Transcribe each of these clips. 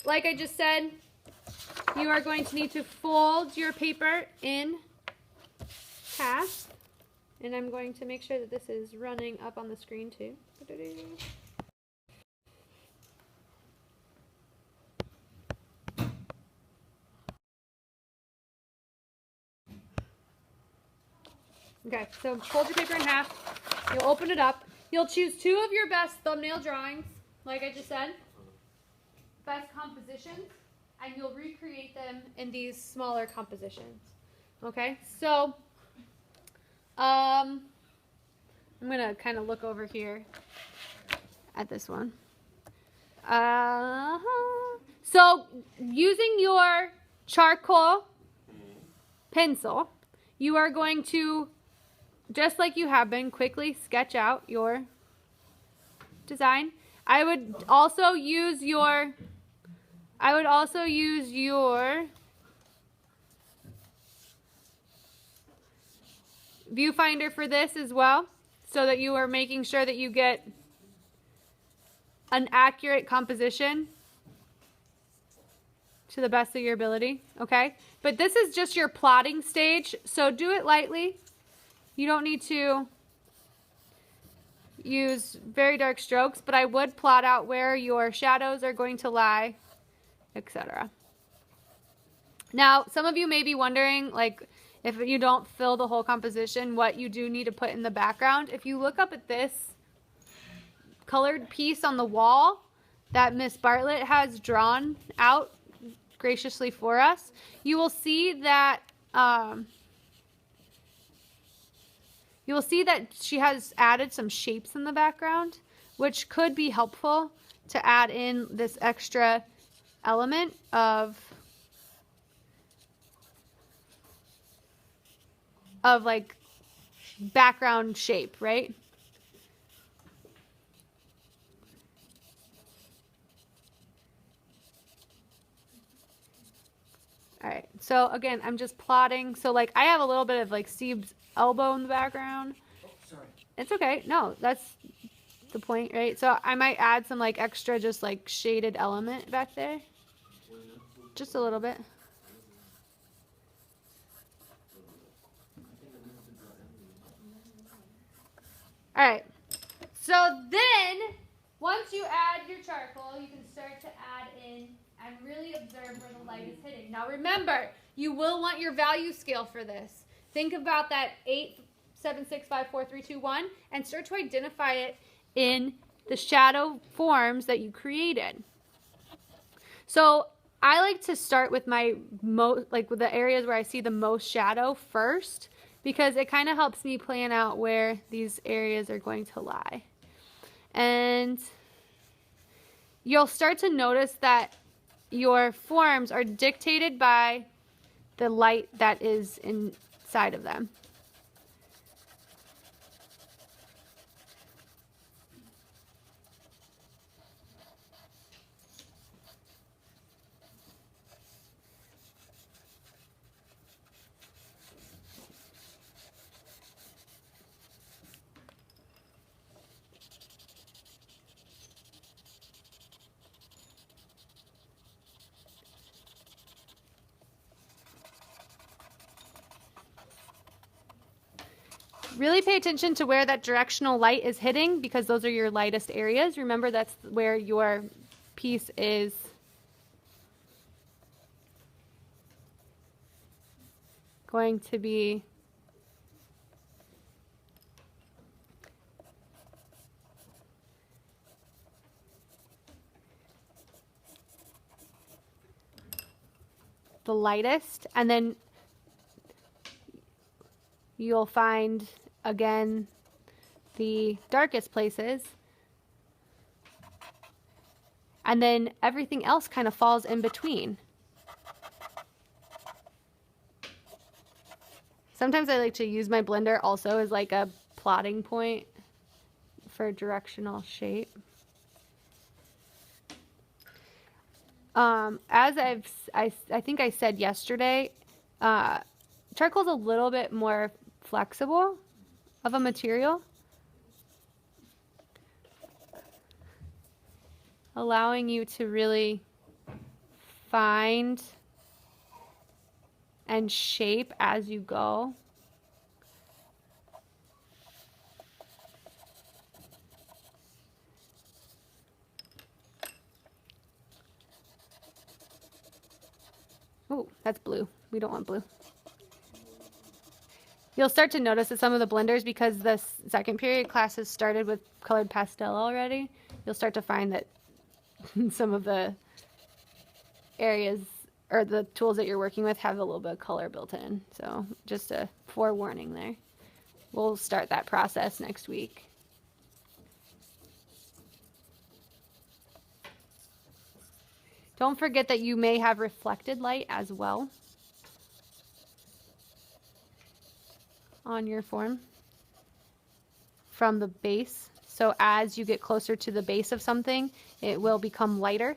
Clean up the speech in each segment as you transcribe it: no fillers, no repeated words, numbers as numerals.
Like I just said, you are going to need to fold your paper in half. And I'm going to make sure that this is running up on the screen too. Okay, so fold your paper in half. You'll open it up. You'll choose 2 of your best thumbnail drawings, like I just said. Best compositions. And you'll recreate them in these smaller compositions. Okay, so I'm going to kind of look over here at this one. So using your charcoal pencil, you are going to, just like you have been, quickly sketch out your design. I would also use your viewfinder for this as well, so that you are making sure that you get an accurate composition to the best of your ability, okay? But this is just your plotting stage, so do it lightly. You don't need to use very dark strokes, but I would plot out where your shadows are going to lie, etc. Now, some of you may be wondering, like, if you don't fill the whole composition, what you do need to put in the background. If you look up at this colored piece on the wall that Miss Bartlett has drawn out graciously for us, you will see that she has added some shapes in the background, which could be helpful to add in this extra element of like background shape, right? All right, so again, I'm just plotting. So like I have a little bit of like Steve's elbow in the background. Oh, sorry. It's okay. No, that's the point, right? So I might add some like extra just like shaded element back there. Just a little bit. All right, so then once you add your charcoal, you can start to add in and really observe where the light is hitting. Now remember, you will want your value scale for this. Think about that 8, 7, 6, 5, 4, 3, 2, 1, and start to identify it in the shadow forms that you created. So I like to start with my with the areas where I see the most shadow first, because it kind of helps me plan out where these areas are going to lie. And you'll start to notice that your forms are dictated by the light that is inside of them. Really pay attention to where that directional light is hitting, because those are your lightest areas. Remember, that's where your piece is going to be the lightest, and then you'll find again the darkest places, and then everything else kind of falls in between. Sometimes I like to use my blender also as like a plotting point for directional shape. As I think I said yesterday, charcoal is a little bit more flexible of a material. allowing you to really find and shape as you go. Oh, that's blue. We don't want blue. You'll start to notice that some of the blenders, because the second period class has started with colored pastel already, you'll start to find that some of the areas or the tools that you're working with have a little bit of color built in. So just a forewarning there. We'll start that process next week. Don't forget that you may have reflected light as well on your form from the base. So as you get closer to the base of something, it will become lighter.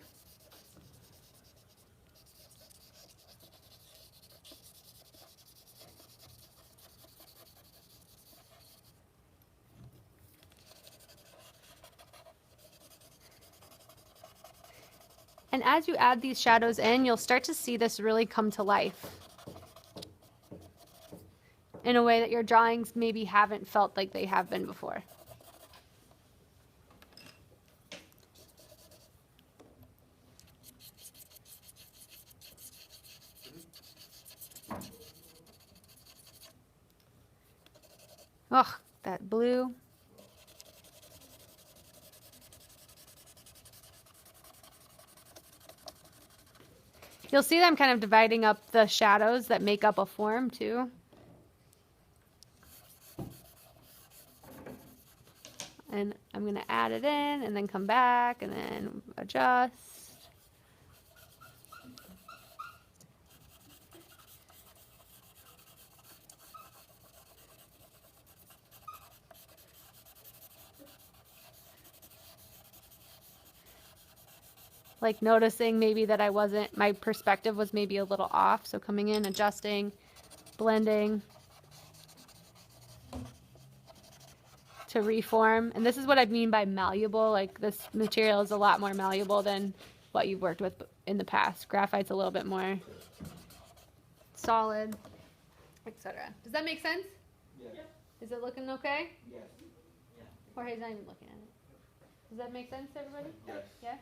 And as you add these shadows in, you'll start to see this really come to life in a way that your drawings maybe haven't felt like they have been before. Oh, that blue. You'll see them kind of dividing up the shadows that make up a form too. And I'm going to add it in and then come back and then adjust. Like noticing maybe that my perspective was maybe a little off. So coming in, adjusting, blending to reform. And this is what I mean by malleable. Like this material is a lot more malleable than what you've worked with in the past. Graphite's a little bit more solid, etc. Does that make sense? Yes. Is it looking okay? Yes. Jorge's not even looking at it. Does that make sense to everybody? Yes. Yeah?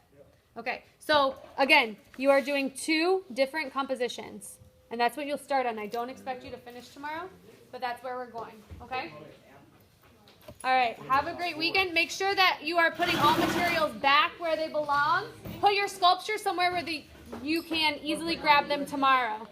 Okay, so again, you are doing 2 different compositions, and that's what you'll start on. I don't expect you to finish tomorrow, but that's where we're going, okay? All right, have a great weekend. Make sure that you are putting all materials back where they belong. Put your sculpture somewhere where you can easily grab them tomorrow.